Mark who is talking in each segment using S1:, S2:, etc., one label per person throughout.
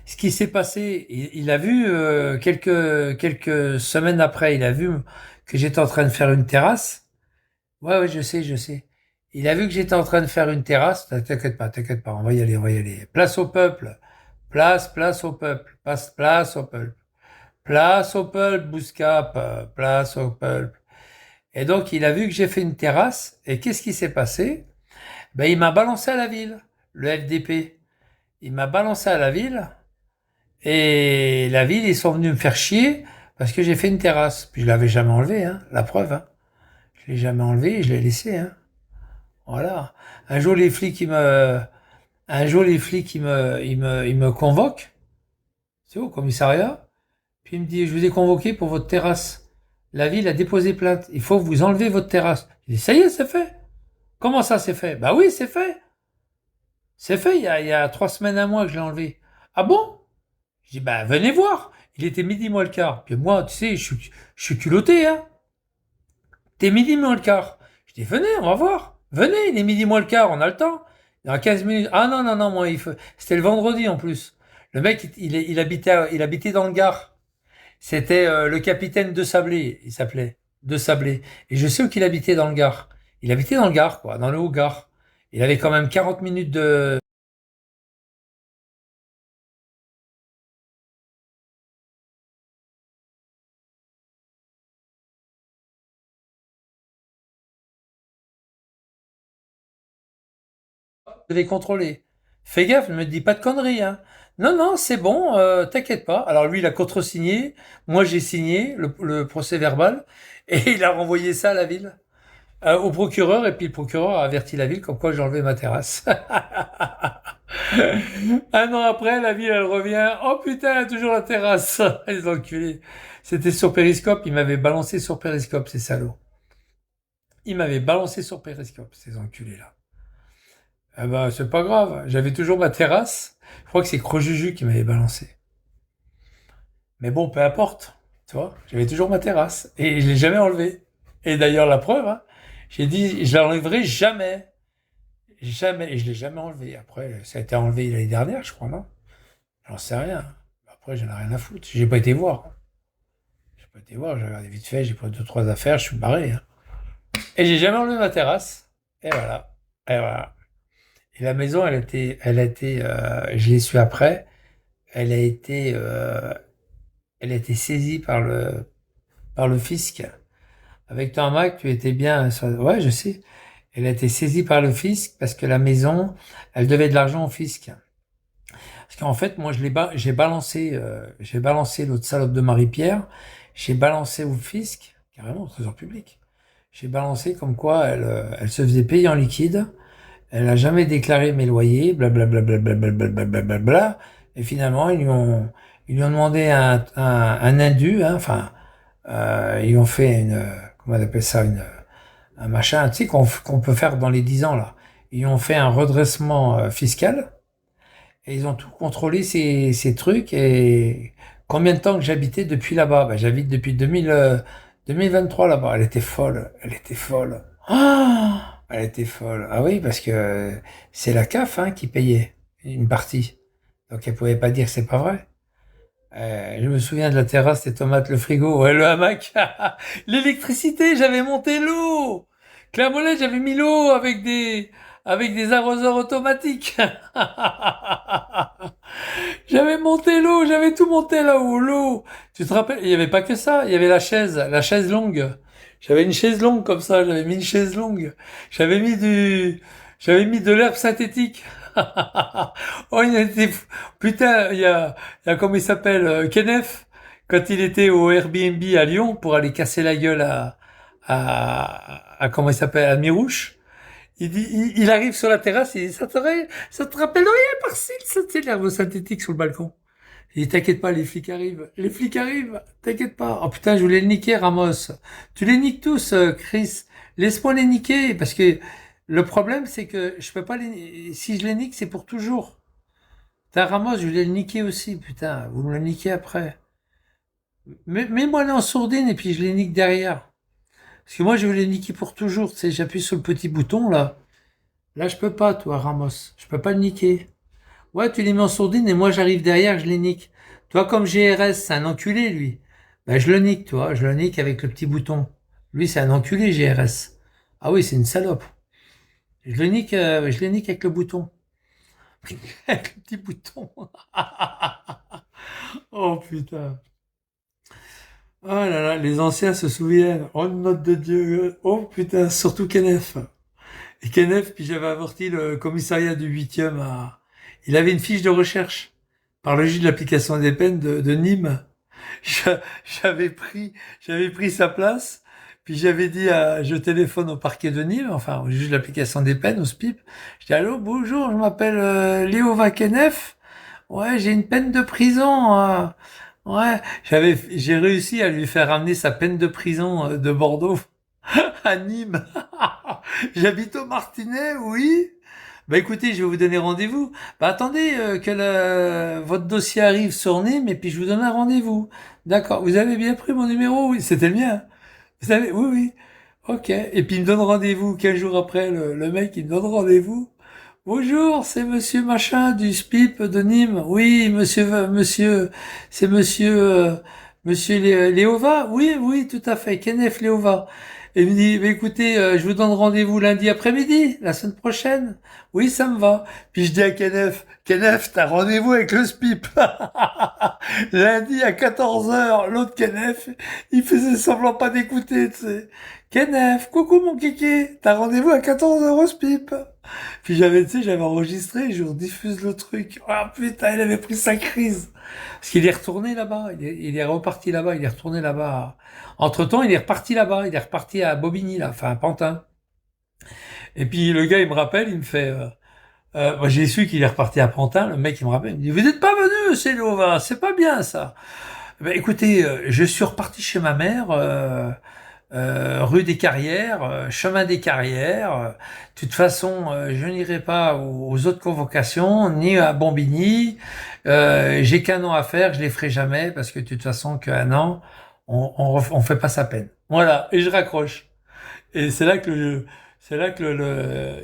S1: Ce qui s'est passé, il a vu quelques semaines après, il a vu que j'étais en train de faire une terrasse. Ouais, ouais, je sais, je sais. Il a vu que j'étais en train de faire une terrasse. T'inquiète pas, on va y aller, on va y aller. Place au peuple. Place au peuple. Place au peuple. Place au peuple, Bouscap. Place au peuple. Et donc, il a vu que j'ai fait une terrasse. Et qu'est-ce qui s'est passé? Ben, il m'a balancé à la ville, le FDP. Il m'a balancé à la ville. Et la ville, ils sont venus me faire chier parce que j'ai fait une terrasse. Puis je l'avais jamais enlevé, hein, la preuve. Hein. Je l'ai jamais enlevé, je l'ai laissé. Hein. Voilà. Un jour, les flics, ils me convoquent. C'est au commissariat. Puis il me dit, je vous ai convoqué pour votre terrasse. La ville a déposé plainte. Il faut vous enlever votre terrasse. Je dis, ça y est, c'est fait. Comment ça, c'est fait? Bah oui, c'est fait. C'est fait. Il y a 3 semaines, un mois que je l'ai enlevé. Ah bon? Je dis, bah venez voir. Il était midi moins le quart. Puis moi, tu sais, je suis culotté, hein. T'es midi moins le quart. Je dis, venez, on va voir. Venez, il est midi moins le quart, on a le temps. Dans 15 minutes. Ah non, non, non, moi, c'était le vendredi en plus. Le mec, il habitait dans le Gard. C'était le capitaine de Sablé, il s'appelait. De Sablé. Et je sais où qu'il habitait dans le Gard. Il habitait dans le Gard, quoi, dans le Haut-Gard. Il avait quand même 40 minutes de... Je devais contrôler. Fais gaffe, ne me dis pas de conneries, hein. Non, non, c'est bon, t'inquiète pas. Alors lui, il a contresigné, moi j'ai signé le procès verbal, et il a renvoyé ça à la ville, au procureur, et puis le procureur a averti la ville comme quoi j'ai enlevé ma terrasse. Un an après, la ville, elle revient, oh putain, toujours la terrasse, les enculés. C'était sur Périscope, il m'avait balancé sur Périscope, ces salauds. Il m'avait balancé sur Périscope, ces enculés-là. Ah bah, c'est pas grave. J'avais toujours ma terrasse. Je crois que c'est Crojuju qui m'avait balancé. Mais bon, peu importe. Tu vois, j'avais toujours ma terrasse. Et je l'ai jamais enlevée. Et d'ailleurs, la preuve, hein, j'ai dit, je l'enlèverai jamais. Jamais. Et je l'ai jamais enlevé. Après, ça a été enlevé l'année dernière, je crois, non? J'en sais rien. Après, j'en ai rien à foutre. J'ai pas été voir. J'ai pas été voir. J'ai regardé vite fait. J'ai pris deux, trois affaires. Je suis barré. Hein. Et j'ai jamais enlevé ma terrasse. Et voilà. Et voilà. Et la maison, je l'ai su après. elle a été, euh, elle a été saisie par le fisc. Avec ton Mac, tu étais bien, ouais, je sais. Elle a été saisie par le fisc parce que la maison, elle devait de l'argent au fisc. Parce qu'en fait, moi, j'ai balancé l'autre salope de Marie-Pierre, j'ai balancé au fisc, carrément au trésor public. J'ai balancé comme quoi elle se faisait payer en liquide. Elle n'a jamais déclaré mes loyers, blablabla, blablabla. Et finalement, ils lui ont demandé un indu, hein, enfin, ils ont fait comment on appelle ça, un machin, tu sais, qu'on peut faire dans les 10 ans, là. Ils ont fait un redressement fiscal, et ils ont tout contrôlé ces trucs, et combien de temps que j'habitais depuis là-bas? Ben, j'habite depuis 2023 là-bas. Elle était folle, elle était folle. Ah, elle était folle. Ah oui, parce que c'est la CAF hein, qui payait une partie. Donc elle pouvait pas dire que c'est pas vrai. Je me souviens de la terrasse, les tomates, le frigo, ouais, le hamac, l'électricité, j'avais monté l'eau. Clairmolet, j'avais mis l'eau avec des arroseurs automatiques. J'avais monté l'eau, j'avais tout monté là-haut, l'eau. Tu te rappelles, il y avait pas que ça, il y avait la chaise longue. J'avais une chaise longue comme ça, j'avais mis une chaise longue. J'avais mis du, j'avais mis de l'herbe synthétique. Oh, il était putain, il y a comment il s'appelle, Kenneth, quand il était au Airbnb à Lyon pour aller casser la gueule à comment il s'appelle, à Mirouche. Il arrive sur la terrasse, il dit, ça te rappelle rien, Marcel, ça, c'est l'herbe synthétique sur le balcon. Il dit, t'inquiète pas, les flics arrivent, t'inquiète pas. Oh putain, je voulais le niquer, Ramos. Tu les niques tous, Chris. Laisse-moi les niquer, parce que le problème, c'est que je peux pas si je les nique, c'est pour toujours. T'as Ramos, je voulais le niquer aussi, putain, vous me le niquez après. Mets-moi là en sourdine et puis je les nique derrière. Parce que moi, je veux les niquer pour toujours, tu sais, j'appuie sur le petit bouton, là. Là, je peux pas, toi, Ramos. Je peux pas le niquer. Ouais, tu les mets en sourdine et moi j'arrive derrière, je les nique. Toi, comme GRS, c'est un enculé, lui. Ben, je le nique, toi. Je le nique avec le petit bouton. Lui, c'est un enculé, GRS. Ah oui, c'est une salope. Je le nique avec le bouton. Avec le petit bouton. Oh putain. Oh là là, les anciens se souviennent. Oh, note de Dieu. Oh putain, surtout Kenneth. Et Kenneth, puis j'avais averti le commissariat du 8e à... Il avait une fiche de recherche par le juge de l'application des peines de Nîmes. Je- j'avais pris sa place, puis j'avais dit je téléphone au parquet de Nîmes, enfin, au juge de l'application des peines, au SPIP. Je dis, allô, bonjour, je m'appelle Léo Vakenef. Ouais, j'ai une peine de prison. Ouais, j'ai réussi à lui faire ramener sa peine de prison de Bordeaux à Nîmes. J'habite au Martinet, oui. Bah écoutez, je vais vous donner rendez-vous. Bah attendez que votre dossier arrive sur Nîmes et puis je vous donne un rendez-vous. D'accord. Vous avez bien pris mon numéro? Oui, c'était le mien. Vous savez, oui, oui. Ok. Et puis il me donne rendez-vous 15 jours après. Le mec, il me donne rendez-vous. Bonjour, c'est Monsieur Machin du SPIP de Nîmes. Oui, c'est Monsieur Léova. Oui, oui, tout à fait, Kenneth Léova. Et il me dit, bah, écoutez, je vous donne rendez-vous lundi après-midi, la semaine prochaine. Oui, ça me va. Puis je dis à Kenneth, t'as rendez-vous avec le SPIP. Lundi à 14 heures. L'autre Kenneth, il faisait semblant pas d'écouter, tu sais. Kenneth, coucou mon kiki, t'as rendez-vous à 14 heures au SPIP. Puis j'avais, tu sais, j'avais enregistré, je vous diffuse le truc. Ah putain, il avait pris sa crise. Parce qu'il est retourné là-bas, il est reparti là-bas, il est retourné là-bas. Entre-temps, il est reparti là-bas, il est reparti à Bobigny, là, enfin à Pantin. Et puis le gars, il me rappelle, il me fait... moi j'ai su qu'il est reparti à Pantin, le mec il me rappelle, il me dit, vous n'êtes pas venu, c'est Léova, c'est pas bien ça. Ben, écoutez, je suis reparti chez ma mère, rue des Carrières, chemin des Carrières. De toute façon, je n'irai pas aux autres convocations, ni à Bombigny. J'ai qu'un an à faire, je les ferai jamais, parce que de toute façon, qu'un an, on fait pas sa peine. Voilà, et je raccroche. Et c'est là que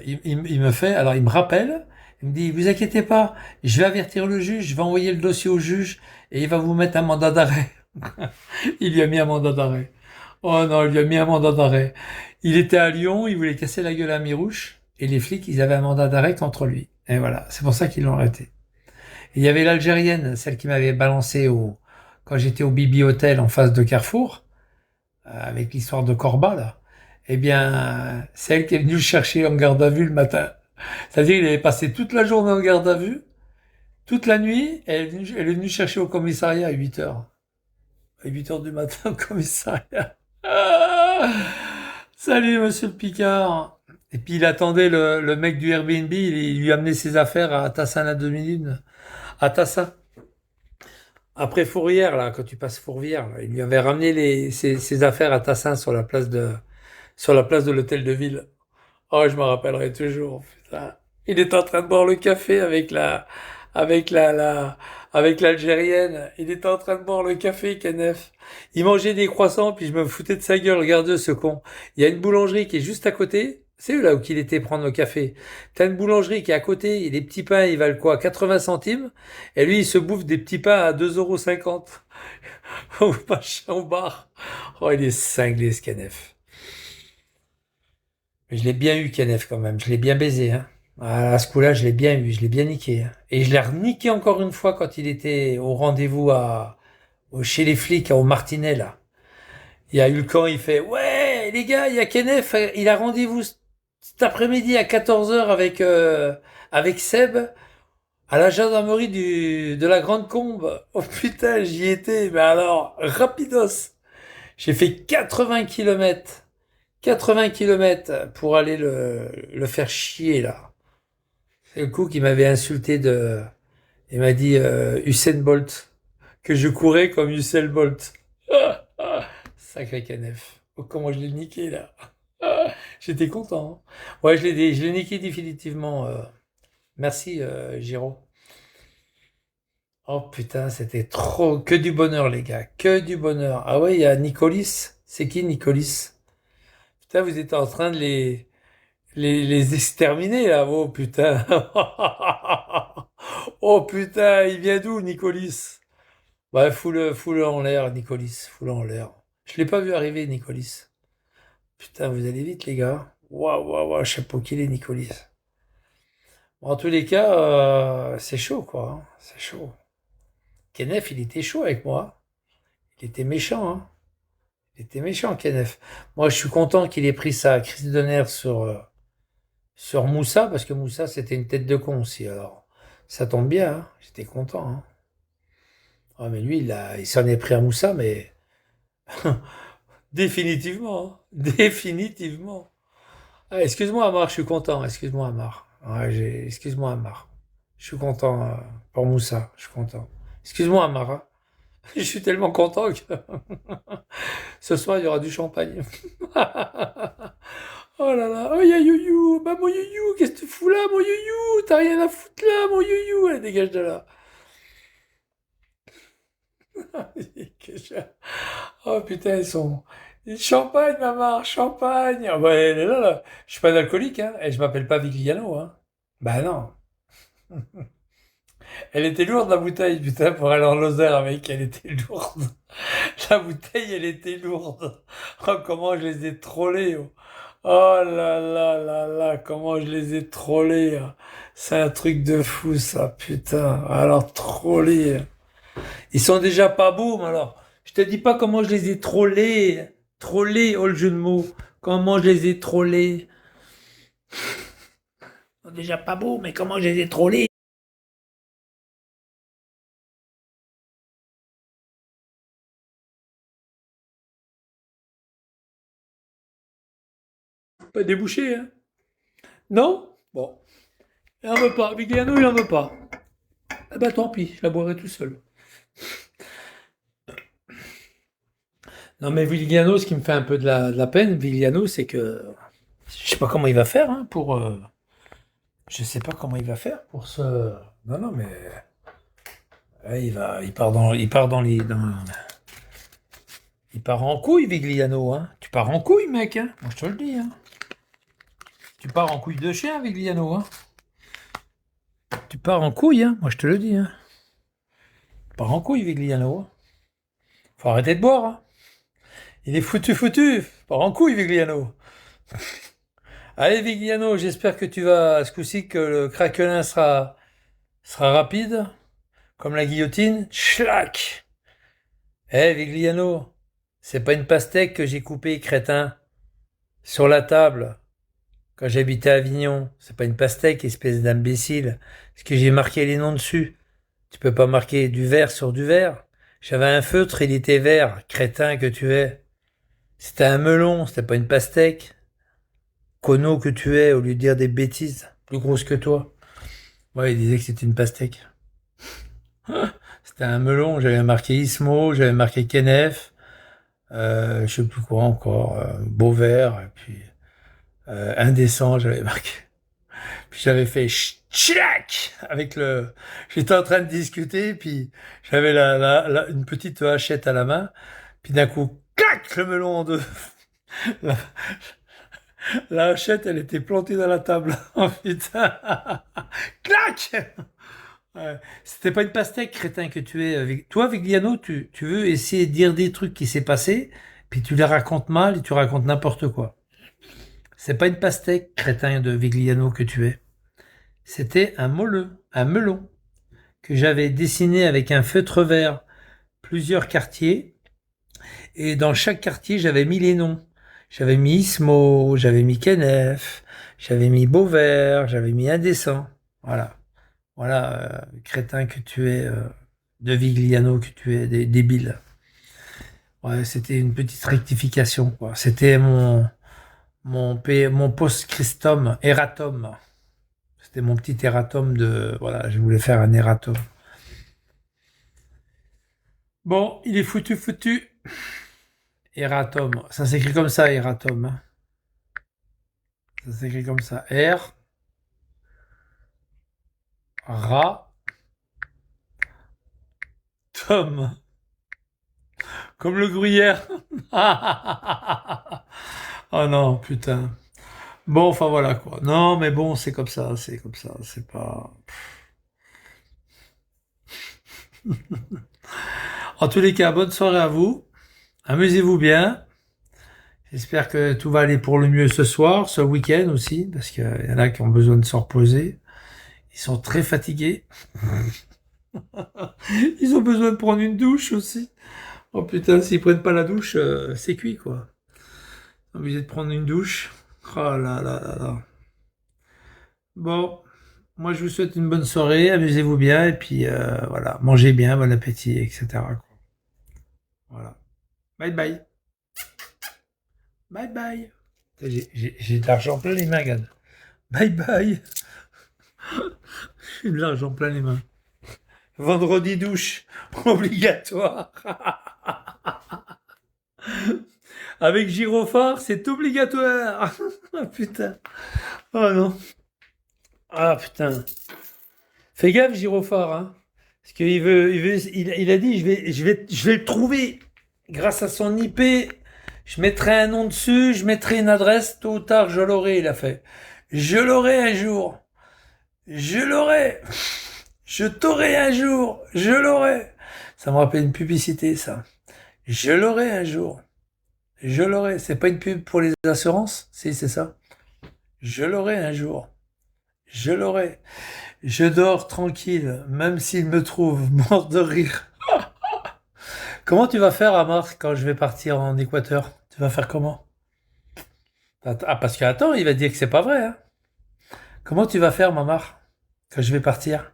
S1: il me fait, alors il me rappelle, il me dit, vous inquiétez pas, je vais avertir le juge, je vais envoyer le dossier au juge, et il va vous mettre un mandat d'arrêt. Il lui a mis un mandat d'arrêt. Oh non, il lui a mis un mandat d'arrêt. Il était à Lyon, il voulait casser la gueule à Mirouche, et les flics, ils avaient un mandat d'arrêt contre lui. Et voilà, c'est pour ça qu'ils l'ont arrêté. Et il y avait l'Algérienne, celle qui m'avait balancé quand j'étais au Bibi Hotel en face de Carrefour, avec l'histoire de Corba, là. Eh bien, c'est elle qui est venue le chercher en garde à vue le matin. C'est-à-dire, il avait passé toute la journée en garde à vue, toute la nuit, et elle est venue chercher au commissariat à 8 heures. À 8 heures du matin au commissariat. Ah, salut, monsieur le Picard. Et puis il attendait le mec du Airbnb, il lui amenait ses affaires à Tassin la demi-lune. À Tassin. Après Fourvière, là, quand tu passes Fourvière, là, il lui avait ramené ses affaires à Tassin sur la place de l'hôtel de ville. Oh, je me rappellerai toujours, putain. Il est en train de boire le café avec avec l'Algérienne. Il était en train de boire le café, Kenneth. Il mangeait des croissants, puis je me foutais de sa gueule. Regardez ce con. Il y a une boulangerie qui est juste à côté. C'est là où il était prendre le café. T'as une boulangerie qui est à côté, et les petits pains, ils valent quoi? 80 centimes. Et lui, il se bouffe des petits pains à 2,50 € au machin au bar. Oh, il est cinglé, ce Kenneth. Mais je l'ai bien eu, Kenneth, quand même. Je l'ai bien baisé, hein. À ce coup-là, je l'ai bien eu, je l'ai bien niqué, hein. Et je l'ai reniqué encore une fois quand il était au rendez-vous chez les flics, au Martinet, là. Il y a eu le camp, il fait, ouais, les gars, il y a Kenneth, il a rendez-vous cet après-midi à 14 heures avec Seb à la gendarmerie de la Grande Combe. Oh putain, j'y étais, mais alors, rapidos. J'ai fait 80 kilomètres. 80 kilomètres pour aller le faire chier, là. C'est le coup qui m'avait insulté il m'a dit, Usain Bolt. Que je courais comme Usain Bolt. Sacré canef. Oh, comment je l'ai niqué, là. J'étais content, hein. Ouais, je l'ai niqué définitivement. Merci, Giro. Oh putain, c'était trop. Que du bonheur, les gars. Que du bonheur. Ah ouais, il y a Nicolis. C'est qui, Nicolis? Putain, vous êtes en train de les exterminer, là. Oh putain. Oh putain, il vient d'où, Nicolis? Ouais, fous-le en l'air, Nicolis, fous-le en l'air. Je l'ai pas vu arriver, Nicolis. Putain, vous allez vite, les gars. Waouh, waouh, waouh, je sais pas qui il est, Nicolis. Bon, en tous les cas, c'est chaud, quoi, hein. C'est chaud. Kenneth, il était chaud avec moi. Il était méchant, hein. Il était méchant, Kenneth. Moi, je suis content qu'il ait pris sa crise de nerfs sur Moussa, parce que Moussa, c'était une tête de con aussi. Alors, ça tombe bien, hein. J'étais content, hein. Ah, mais lui, il s'en est pris à Moussa, mais définitivement, hein. Définitivement. Ah, excuse-moi, Amar, je suis content. Excuse-moi, Amar. Ouais, excuse-moi, Amar. Je suis content pour Moussa. Je suis content. Excuse-moi, Amar, hein. Je suis tellement content que ce soir, il y aura du champagne. Oh là là. Oh, ya youyou. Bah, mon youyou, qu'est-ce que tu fous là, mon youyou? T'as rien à foutre là, mon youyou. Allez, dégage de là. Oh putain, ils sont. Champagne, maman, champagne. Ah bah, elle est là, là. Je suis pas un alcoolique, hein. Et je m'appelle pas Vigliano, hein. Bah non. Elle était lourde, la bouteille, putain, pour aller en Lozère, mec. Elle était lourde. La bouteille, elle était lourde. Oh, comment je les ai trollés. Oh, oh là là là là, comment je les ai trollés, hein. C'est un truc de fou, ça, putain. Alors, trollés. Ils sont déjà pas beaux, mais alors. Je te dis pas comment je les ai trollés. Trollés, oh le jeu de mots. Comment je les ai trollés. Ils sont déjà pas beaux, mais comment je les ai trollés. Pas débouché, hein. Non? Bon. Il en veut pas. Vigliano, il en veut pas. Ah bah tant pis, je la boirai tout seul. Non mais Vigliano, ce qui me fait un peu de la peine, Vigliano, c'est que je sais pas comment il va faire, hein, pour. Je sais pas comment il va faire pour ce. Non non mais ouais, il part en couille, Vigliano, hein. Tu pars en couille, mec, hein. Moi je te le dis, hein. Tu pars en couille de chien, Vigliano, hein. Tu pars en couille, hein. Moi je te le dis, hein. Tu pars en couille, Vigliano, hein. Faut arrêter de boire, hein. Il est foutu, foutu. Pars en couille, Vigliano. Allez, Vigliano, j'espère que tu vas, ce coup-ci, que le craquelin sera rapide, comme la guillotine. Schlac! Eh, Vigliano, c'est pas une pastèque que j'ai coupée, crétin, sur la table, quand j'habitais à Avignon. C'est pas une pastèque, espèce d'imbécile. Parce que j'ai marqué les noms dessus. Tu peux pas marquer du vert sur du vert. J'avais un feutre, il était vert, crétin que tu es. C'était un melon, c'était pas une pastèque. Cono que tu es, au lieu de dire des bêtises, plus grosse que toi. Ouais, il disait que c'était une pastèque. C'était un melon, j'avais marqué Ismo, j'avais marqué Kenneth, je sais plus quoi encore, Beauvert, et puis Indécent, j'avais marqué. Puis j'avais fait tchilac avec le. J'étais en train de discuter, puis j'avais une petite hachette à la main, puis d'un coup, clac, le melon en deux. La, la hachette, elle était plantée dans la table. Oh putain, clac! Ouais. C'était pas une pastèque, crétin, que tu es. Toi, Vigliano, tu veux essayer de dire des trucs qui s'est passé, puis tu les racontes mal et tu racontes n'importe quoi. C'est pas une pastèque, crétin de Vigliano que tu es. C'était un melon, que j'avais dessiné avec un feutre vert, plusieurs quartiers, et dans chaque quartier, j'avais mis les noms. J'avais mis Ismo, j'avais mis Kenneth, j'avais mis Beauvert, j'avais mis Indécent. Voilà. Voilà, crétin que tu es, de Vigliano que tu es, débile. Ouais, c'était une petite rectification, quoi. C'était mon post-scriptum, erratum. C'était mon petit erratum de, voilà, je voulais faire un erratum. Bon, il est foutu, foutu. Erratum. Ça s'écrit comme ça, erratum, hein. Ça s'écrit comme ça. R, Ra, Tom. Comme le gruyère. Oh non, putain. Bon, enfin voilà quoi. Non, mais bon, c'est comme ça, c'est comme ça. C'est pas. En tous les cas, bonne soirée à vous. Amusez-vous bien. J'espère que tout va aller pour le mieux ce soir, ce week-end aussi, parce qu'il y en a qui ont besoin de se reposer. Ils sont très fatigués. Ils ont besoin de prendre une douche aussi. Oh putain, s'ils prennent pas la douche, c'est cuit quoi. Ils sont obligés de prendre une douche. Oh là là là là. Bon, moi je vous souhaite une bonne soirée, amusez-vous bien et puis voilà, mangez bien, bon appétit, etc. quoi. Voilà. Bye bye. Bye bye. J'ai de l'argent plein les mains, regarde. Bye bye. J'ai de l'argent plein les mains. Vendredi douche, obligatoire. Avec gyrophare, c'est obligatoire. Ah putain. Oh non. Ah putain. Fais gaffe, gyrophare, hein. Parce il a dit, je vais le trouver. Grâce à son IP, je mettrai un nom dessus, je mettrai une adresse, tôt ou tard, je l'aurai, il a fait. Je l'aurai un jour. Je l'aurai. Je t'aurai un jour. Je l'aurai. Ça me rappelle une publicité, ça. Je l'aurai un jour. Je l'aurai. C'est pas une pub pour les assurances? Si, c'est ça. Je l'aurai un jour. Je l'aurai. Je dors tranquille, même s'il me trouve mort de rire. Comment tu vas faire, Amar, quand je vais partir en Équateur? Tu vas faire comment? Ah, parce que attends, il va dire que c'est pas vrai, hein. Comment tu vas faire, Mamar, quand je vais partir?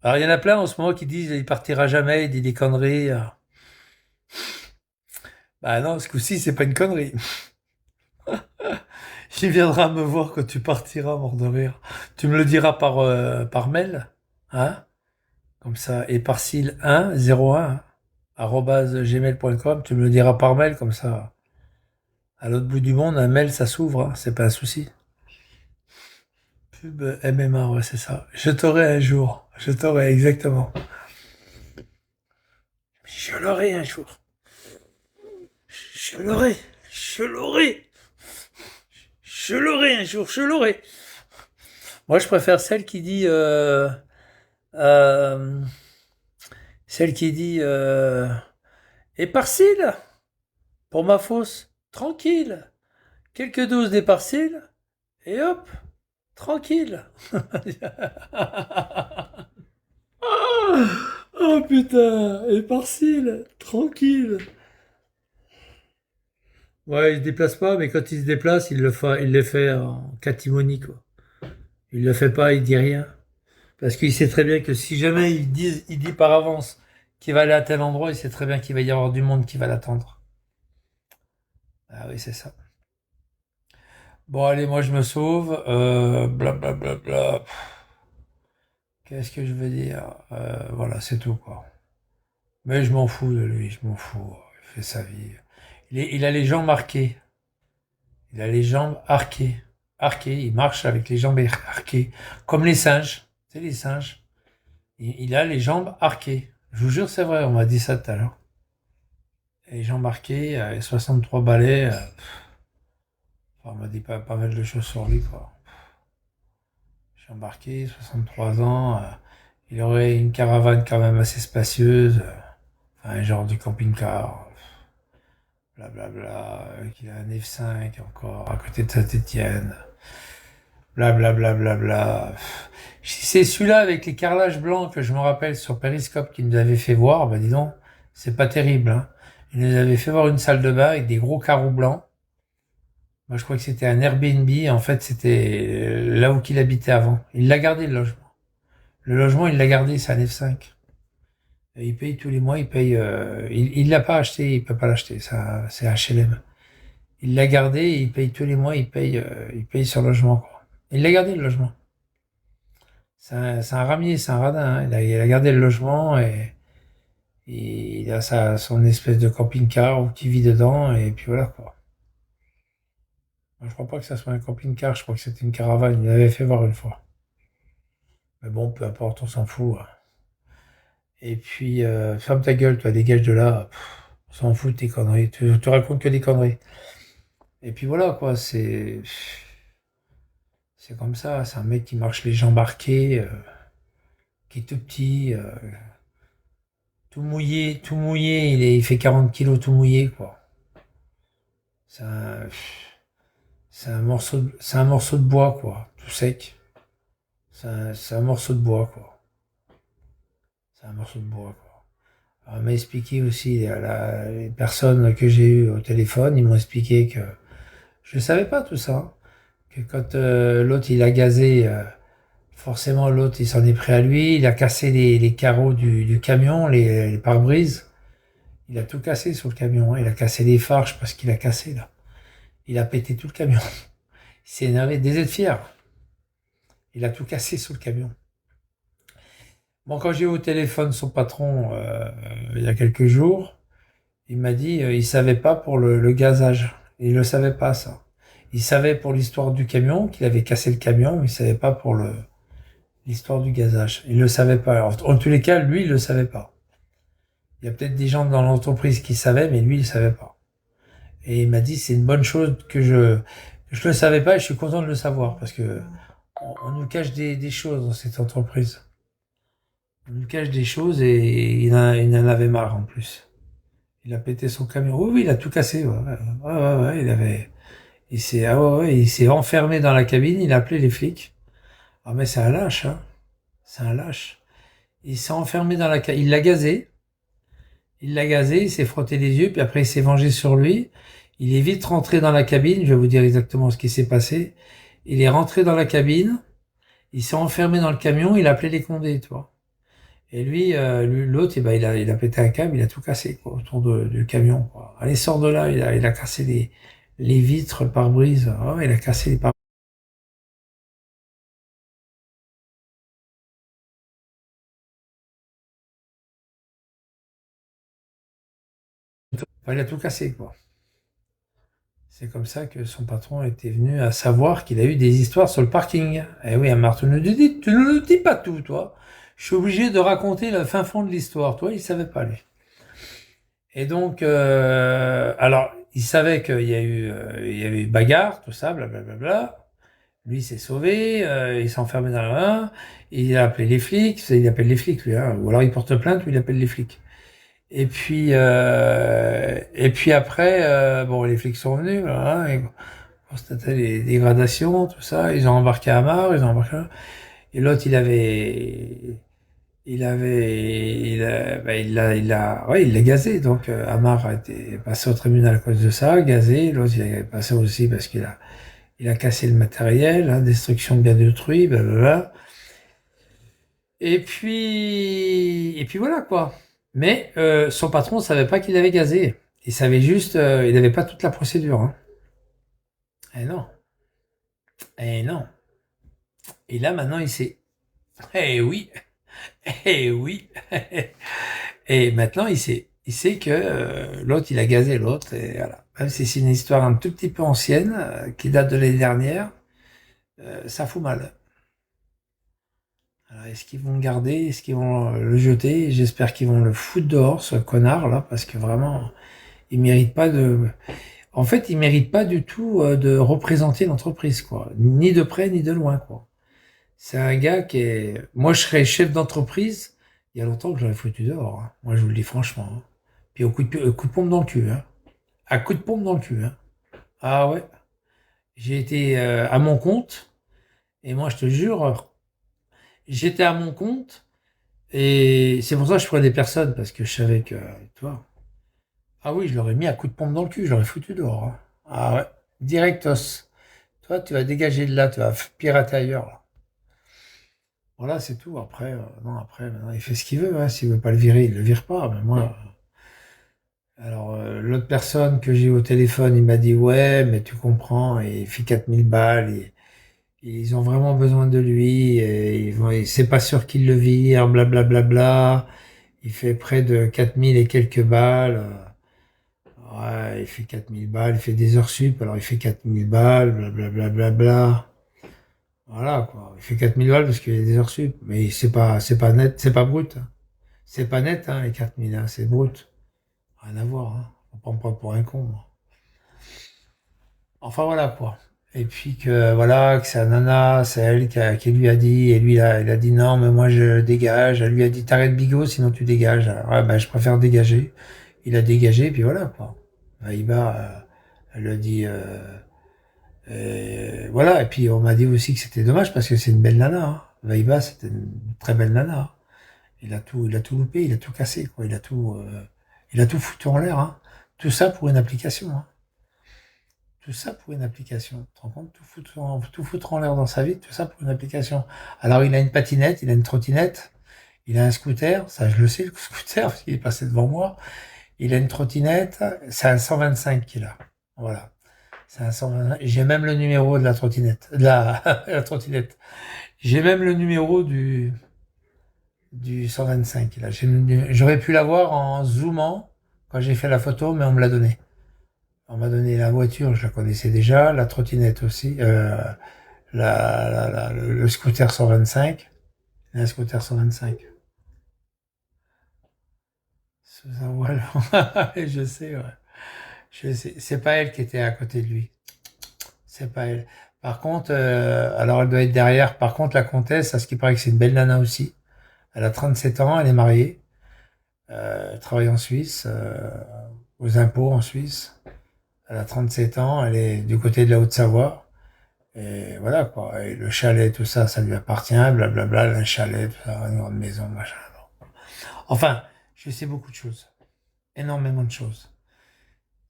S1: Alors, il y en a plein en ce moment qui disent il partira jamais, il dit des conneries. Bah non, ce coup-ci, c'est pas une connerie. Il viendra me voir quand tu partiras, mort de rire. Tu me le diras par mail, hein? Comme ça, et par sil 1 01 gmail.com, tu me le diras par mail, comme ça. À l'autre bout du monde, un mail, ça s'ouvre, hein, c'est pas un souci. Pub MMA, ouais, c'est ça. Je t'aurai un jour. Je t'aurai, exactement. Je l'aurai un jour. Je l'aurai. Je l'aurai. Je l'aurai un jour. Je l'aurai. Moi, je préfère euh, celle qui dit, et Parcile, pour ma fausse, tranquille. Quelques doses d'Éparcile, et hop, tranquille. Oh putain, Éparcile, tranquille. Ouais, il se déplace pas, mais quand il se déplace, il le fait en catimonie, quoi. Il le fait pas, il dit rien. Parce qu'il sait très bien que si jamais il dit par avance qu'il va aller à tel endroit, il sait très bien qu'il va y avoir du monde qui va l'attendre. Ah oui, c'est ça. Bon, allez, moi je me sauve. Blablabla. Qu'est-ce que je veux dire? Voilà, c'est tout, quoi. Mais je m'en fous de lui, je m'en fous. Il fait sa vie. Il a les jambes marquées. Il a les jambes arquées. Arquées, il marche avec les jambes arquées. Comme les singes. Tu sais, les singes. Il a les jambes arquées. Je vous jure, c'est vrai, on m'a dit ça tout à l'heure. Les jambes arquées, 63 balais. Enfin, on m'a dit pas mal de choses sur lui, quoi. Jambes arquées, 63 ans. Il aurait une caravane quand même assez spacieuse. Enfin, un genre de camping-car. Blablabla. Qu'il a un F5 encore à côté de Saint-Étienne. Blablabla. Bla, bla, bla, bla. Si c'est celui-là avec les carrelages blancs que je me rappelle sur Periscope qui nous avait fait voir, bah dis donc, c'est pas terrible, hein. Il nous avait fait voir une salle de bain avec des gros carreaux blancs. Moi, je crois que c'était un Airbnb. En fait, c'était là où il habitait avant. Il l'a gardé, le logement. Le logement, il l'a gardé, c'est un F5. Et il paye tous les mois, il paye... il l'a pas acheté, il peut pas l'acheter, ça, c'est HLM. Il l'a gardé, et il paye tous les mois, il paye son logement, quoi. Il l'a gardé, le logement. C'est un ramier, c'est un radin, hein. Il a gardé le logement et il a son espèce de camping-car qui vit dedans, et puis voilà, quoi. Moi, je crois pas que ça soit un camping-car, je crois que c'était une caravane. Il l'avait fait voir une fois. Mais bon, peu importe, on s'en fout, hein. Et puis, ferme ta gueule, toi, dégage de là. Pff, on s'en fout de tes conneries. Tu racontes que des conneries. Et puis voilà, quoi, c'est comme ça. C'est un mec qui marche les jambes arquées, qui est tout petit. tout mouillé, il fait 40 kilos tout mouillé, quoi. C'est un, c'est un morceau de bois, quoi, tout sec. C'est un morceau de bois, quoi. C'est un morceau de bois, quoi. Alors, on m'a expliqué aussi, les personnes que j'ai eues au téléphone, ils m'ont expliqué que je savais pas tout ça, hein. Que quand l'autre il a gazé, forcément l'autre il s'en est pris à lui, il a cassé les carreaux du camion, les pare-brises, il a tout cassé sur le camion, hein. Il a cassé les phares, je sais pas ce qu'il a cassé là. Il a pété tout le camion. Il s'est énervé, des êtres fiers. Il a tout cassé sur le camion. Bon, quand j'ai eu au téléphone son patron il y a quelques jours, il m'a dit il savait pas pour le gazage. Il le savait pas ça. Il savait pour l'histoire du camion, qu'il avait cassé le camion, mais il savait pas pour l'histoire du gazage. Il le savait pas. Alors, en tous les cas, lui, il le savait pas. Il y a peut-être des gens dans l'entreprise qui savaient, mais lui, il savait pas. Et il m'a dit c'est une bonne chose que je le savais pas et je suis content de le savoir parce que on nous cache des choses dans cette entreprise. On nous cache des choses et il en avait marre en plus. Il a pété son camion. Oui, oui, il a tout cassé. Ouais, ouais, il avait, il s'est enfermé dans la cabine. Il a appelé les flics. Ah, mais c'est un lâche, hein. C'est un lâche. Il s'est enfermé dans la cabine. Il l'a gazé. Il l'a gazé. Il s'est frotté les yeux. Puis après, il s'est vengé sur lui. Il est vite rentré dans la cabine. Je vais vous dire exactement ce qui s'est passé. Il est rentré dans la cabine. Il s'est enfermé dans le camion. Il a appelé les condés, tu vois. Et lui, l'autre, eh ben, il a pété un câble, il a tout cassé, quoi, autour du camion, quoi. Allez, sors de là, il a cassé les vitres, le pare-brise. Ah ouais, il a cassé les pare-brises. Enfin, il a tout cassé, quoi. C'est comme ça que son patron était venu à savoir qu'il a eu des histoires sur le parking. Eh oui, Marc, tu ne nous dis pas tout, toi. Je suis obligé de raconter le fin fond de l'histoire. Toi, il savait pas, lui. Et donc, alors, il savait il y avait eu bagarre, tout ça, blablabla. Lui, il s'est sauvé, il s'est enfermé dans la main, il a appelé les flics, il appelle les flics, lui, hein. Ou alors il porte plainte, ou il appelle les flics. Et puis après, bon, les flics sont venus, voilà, hein, et constataient les dégradations, tout ça, ils ont embarqué Amar, ils ont embarqué, et l'autre, il l'a gazé, donc Amar a été passé au tribunal à cause de ça, gazé, l'autre, il est passé aussi parce il a cassé le matériel, hein, destruction de biens d'autrui, blablabla. Et puis voilà quoi. Mais son patron ne savait pas qu'il avait gazé. Il savait juste, il n'avait pas toute la procédure, hein. Eh non, eh non. Et là maintenant il sait. Eh oui, eh oui. Et maintenant il sait. Il sait que l'autre il a gazé l'autre. Et voilà. Même si c'est une histoire un tout petit peu ancienne, qui date de l'année dernière, ça fout mal. Alors, est-ce qu'ils vont le garder? Est-ce qu'ils vont le jeter? J'espère qu'ils vont le foutre dehors, ce connard là, parce que vraiment, il mérite pas de. En fait, il mérite pas du tout de représenter l'entreprise, quoi. Ni de près ni de loin, quoi. C'est un gars qui est. Moi, je serais chef d'entreprise. Il y a longtemps que j'aurais foutu dehors, hein. Moi, je vous le dis franchement, hein. Puis au coup de pompe dans le cul, hein. À coup de pompe dans le cul, hein. Ah ouais. J'ai été à mon compte. Et moi, je te jure, j'étais à mon compte. Et c'est pour ça que je prenais des personnes, parce que je savais que, tu vois. Ah oui, je l'aurais mis à coup de pompe dans le cul, je l'aurais foutu dehors, hein. Ah ouais, directos. Toi, tu vas dégager de là, tu vas pirater ailleurs, là. Voilà, c'est tout. Après, non, après, maintenant, il fait ce qu'il veut, hein. S'il veut pas le virer, il le vire pas. Mais moi, alors, l'autre personne que j'ai eu au téléphone, il m'a dit, ouais, mais tu comprends, et il fait 4000 balles, ils ont vraiment besoin de lui, et c'est pas sûr qu'il le vire, blablabla. Il fait près de 4000 et quelques balles. Ouais, il fait 4000 balles, il fait des heures sup, alors il fait 4000 balles, blablabla. Voilà, quoi. Il fait 4000 balles parce qu'il y a des heures sup. Mais c'est pas net, c'est pas brut, hein. C'est pas net, hein, les 4000, hein, c'est brut. Rien à voir, hein. On prend pas pour un con, moi. Enfin, voilà, quoi. Et puis que voilà, que sa nana, c'est elle qui lui a dit, et lui il a dit non, mais moi je dégage. Elle lui a dit t'arrêtes bigot, sinon tu dégages. Alors, ouais, ben, je préfère dégager. Il a dégagé, et puis voilà quoi. Vaïba, elle a dit voilà. Et puis on m'a dit aussi que c'était dommage parce que c'est une belle nana. Hein. Vaïba, c'était une très belle nana. Hein. Il a tout loupé, il a tout cassé quoi. Il a tout foutu en l'air. Hein. Tout ça pour une application. Hein. Tout ça pour une application. Tu te rends compte, tout foutre en l'air dans sa vie, tout ça pour une application. Alors il a une patinette, il a une trottinette, il a un scooter, ça je le sais, le scooter, parce qu'il est passé devant moi. Il a une trottinette, c'est un 125 qu'il a. Voilà. C'est un 125. J'ai même le numéro de la trottinette. De la, la trottinette. J'ai même le numéro du 125 qu'il a. J'aurais pu l'avoir en zoomant quand j'ai fait la photo, mais on me l'a donné. On m'a donné la voiture, je la connaissais déjà, la trottinette aussi, le scooter 125, un scooter 125. Sous un voile. Je sais, ouais. Je sais. C'est pas elle qui était à côté de lui. C'est pas elle. Par contre, alors elle doit être derrière. Par contre, la comtesse, à ce qui paraît que c'est une belle nana aussi. Elle a 37 ans, elle est mariée. Elle travaille en Suisse, aux impôts en Suisse. Elle a 37 ans, elle est du côté de la Haute-Savoie. Et voilà, quoi. Et le chalet, tout ça, ça lui appartient, blablabla, un chalet, tout ça, une grande maison, machin. Enfin, je sais beaucoup de choses. Énormément de choses.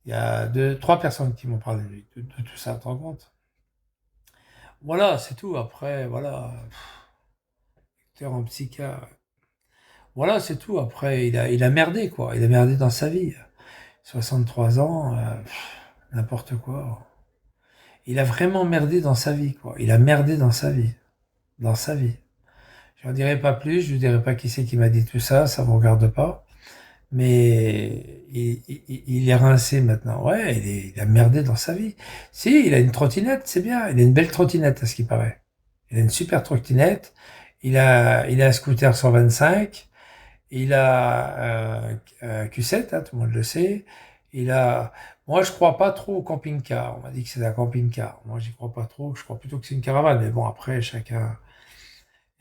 S1: Il y a trois personnes qui m'ont parlé de tout ça, tu te rends compte? Voilà, c'est tout. Après, voilà. Docteur en psychiatre. Voilà, c'est tout. Après, il a merdé, quoi. Il a merdé dans sa vie. 63 ans, n'importe quoi. Il a vraiment merdé dans sa vie, quoi. Il a merdé dans sa vie. Dans sa vie. Je n'en dirai pas plus, je ne dirai pas qui c'est qui m'a dit tout ça, ça ne vous regarde pas. Mais il est rincé maintenant. Ouais, il a merdé dans sa vie. Si, il a une trottinette, c'est bien. Il a une belle trottinette, à ce qui paraît. Il a une super trottinette. Il a un scooter 125. Il a un Q7, hein, tout le monde le sait. Il a, moi, je crois pas trop au camping-car. On m'a dit que c'est un camping-car. Moi, j'y crois pas trop. Je crois plutôt que c'est une caravane. Mais bon, après, chacun.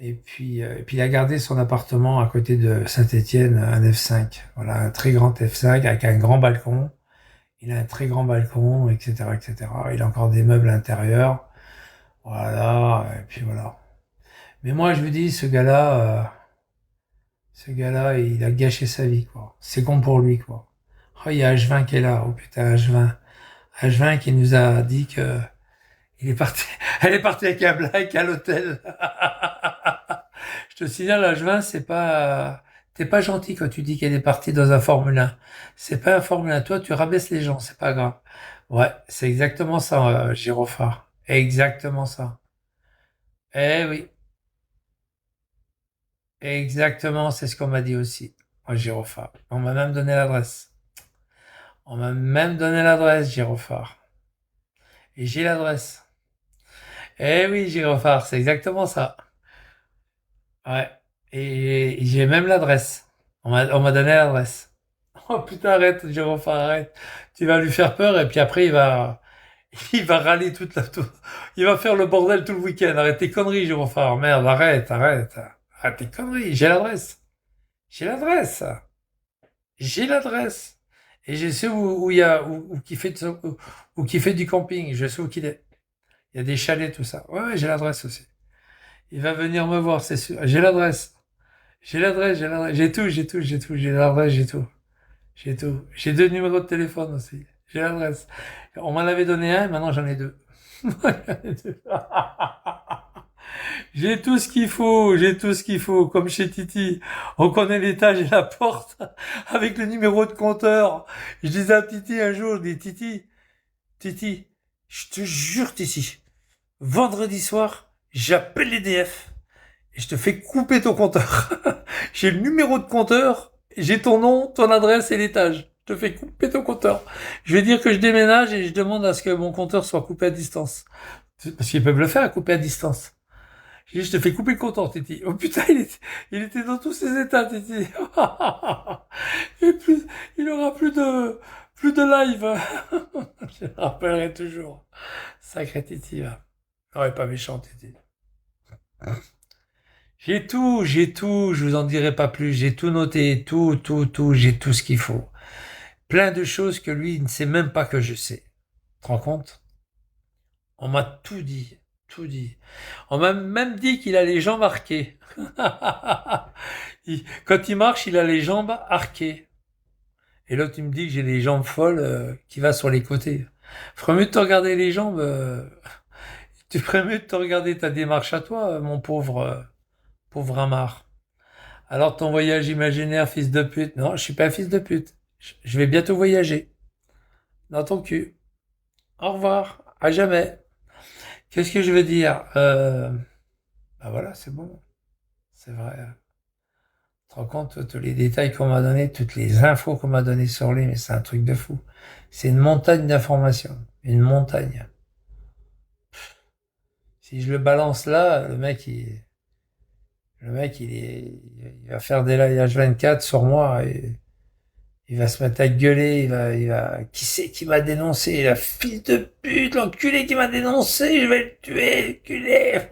S1: Et puis il a gardé son appartement à côté de Saint-Étienne, un F5. Voilà, un très grand F5 avec un grand balcon. Il a un très grand balcon, etc., etc. Il a encore des meubles intérieurs. Voilà, et puis voilà. Mais moi, je vous dis, ce gars-là, il a gâché sa vie, quoi. C'est con pour lui, quoi. Oh, il y a H20 qui est là. Oh putain, H20. H20 qui nous a dit que il est parti, elle est partie avec un black à l'hôtel. Je te signale, H20, c'est pas, t'es pas gentil quand tu dis qu'elle est partie dans un Formule 1. C'est pas un Formule 1. Toi, tu rabaisses les gens, c'est pas grave. Ouais, c'est exactement ça, Girophare. Exactement ça. Eh oui, exactement, c'est ce qu'on m'a dit aussi. Moi, Girophare. On m'a même donné l'adresse. On m'a même donné l'adresse, Girophare. Et j'ai l'adresse. Eh oui, Girophare, c'est exactement ça. Ouais. Et j'ai même l'adresse. On m'a donné l'adresse. Oh putain, arrête, Girophare, arrête. Tu vas lui faire peur et puis après il va râler il va faire le bordel tout le week-end. Arrête tes conneries, Girophare. Merde, arrête, arrête. Arrête tes conneries. J'ai l'adresse. J'ai l'adresse. J'ai l'adresse. Et je sais où il y a, où qui fait du camping. Je sais où qu'il est. Il y a des chalets, tout ça. Ouais, ouais, j'ai l'adresse aussi. Il va venir me voir, c'est sûr. J'ai l'adresse. J'ai l'adresse, j'ai l'adresse. J'ai tout. J'ai l'adresse, j'ai tout. J'ai tout. J'ai deux numéros de téléphone aussi. J'ai l'adresse. On m'en avait donné un, maintenant j'en ai deux. J'ai tout ce qu'il faut, j'ai tout ce qu'il faut, comme chez Titi. On connaît l'étage et la porte avec le numéro de compteur. Je disais à Titi un jour, je dis Titi, je te jure Titi, vendredi soir, j'appelle l'EDF et je te fais couper ton compteur. J'ai le numéro de compteur, j'ai ton nom, ton adresse et l'étage. Je te fais couper ton compteur. Je vais dire que je déménage et je demande à ce que mon compteur soit coupé à distance. Parce qu'ils peuvent le faire, couper à distance. J'ai dit, je te fais couper le compteur, Titi. Oh putain, il était dans tous ses états, Titi. Et puis, il aura Plus de live. Je me rappellerai toujours. Sacré Titi, va. Non, elle est pas méchante, Titi. J'ai tout, je vous en dirai pas plus. J'ai tout noté, tout, j'ai tout ce qu'il faut. Plein de choses que lui, il ne sait même pas que je sais. Tu te rends compte? On m'a tout dit, tout dit. On m'a même dit qu'il a les jambes arquées. Quand il marche, il a les jambes arquées. Et l'autre, il me dit que j'ai les jambes folles qui va sur les côtés. Ferait mieux de te regarder les jambes. Tu ferais mieux de te regarder ta démarche à toi, mon pauvre Amar. Alors ton voyage imaginaire, fils de pute. Non, je suis pas un fils de pute. Je vais bientôt voyager. Dans ton cul. Au revoir. À jamais. Qu'est-ce que je veux dire bah voilà, c'est bon. C'est vrai. Tu te rends compte, tous les détails qu'on m'a donnés, toutes les infos qu'on m'a données sur lui, mais c'est un truc de fou. C'est une montagne d'informations. Une montagne. Si je le balance là, il va faire des lives H24 sur moi et il va se mettre à gueuler, qui c'est qui m'a dénoncé? La fille de pute, l'enculé qui m'a dénoncé, je vais le tuer, l'enculé!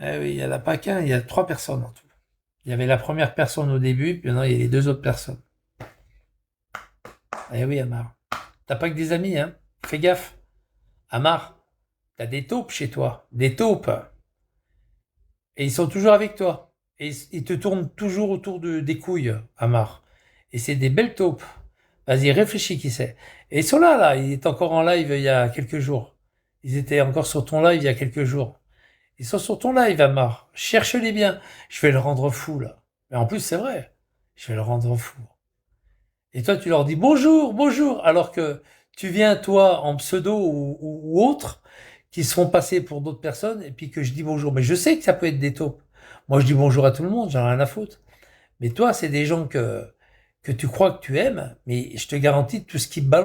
S1: Eh oui, il y en a pas qu'un, il y a 3 personnes en tout. Il y avait la première personne au début, puis maintenant il y a les 2 autres personnes. Eh oui, Amar. T'as pas que des amis, hein? Fais gaffe. Amar, t'as des taupes chez toi. Des taupes. Et ils sont toujours avec toi. Et ils te tournent toujours autour des couilles, Amar. Et c'est des belles taupes. Vas-y, réfléchis qui c'est. Et ils sont là. Ils étaient encore en live il y a quelques jours. Ils étaient encore sur ton live il y a quelques jours. Ils sont sur ton live, Amar. Cherche-les bien. Je vais le rendre fou, là. Mais en plus, c'est vrai. Je vais le rendre fou. Et toi, tu leur dis bonjour, bonjour, alors que tu viens, toi, en pseudo ou autre, qui se font passer pour d'autres personnes, et puis que je dis bonjour. Mais je sais que ça peut être des taupes. Moi, je dis bonjour à tout le monde, j'en ai rien à foutre. Mais toi, c'est des gens que tu crois que tu aimes, mais je te garantis tout ce qui balance.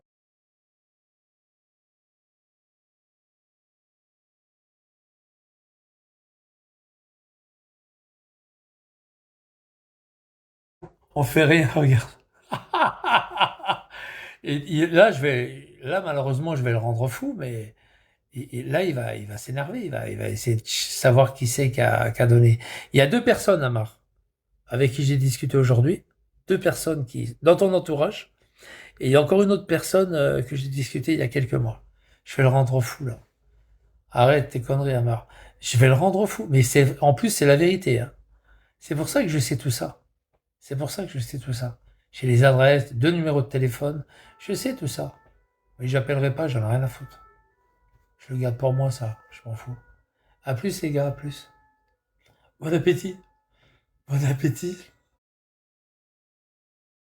S1: On fait rien, regarde. Et là, là, malheureusement, je vais le rendre fou, mais et là, il va s'énerver, il va essayer de savoir qui c'est qui a donné. Il y a 2 personnes, Amar, avec qui j'ai discuté aujourd'hui. 2 personnes dans ton entourage. Et il y a encore une autre personne que j'ai discuté il y a quelques mois. Je vais le rendre fou, là. Arrête tes conneries, Amar. Je vais le rendre fou. Mais en plus, c'est la vérité, hein. C'est pour ça que je sais tout ça. C'est pour ça que je sais tout ça. J'ai les adresses, 2 numéros de téléphone. Je sais tout ça. Mais j'appellerai pas, j'en ai rien à foutre. Je le garde pour moi, ça. Je m'en fous. À plus, les gars, à plus. Bon appétit. Bon appétit.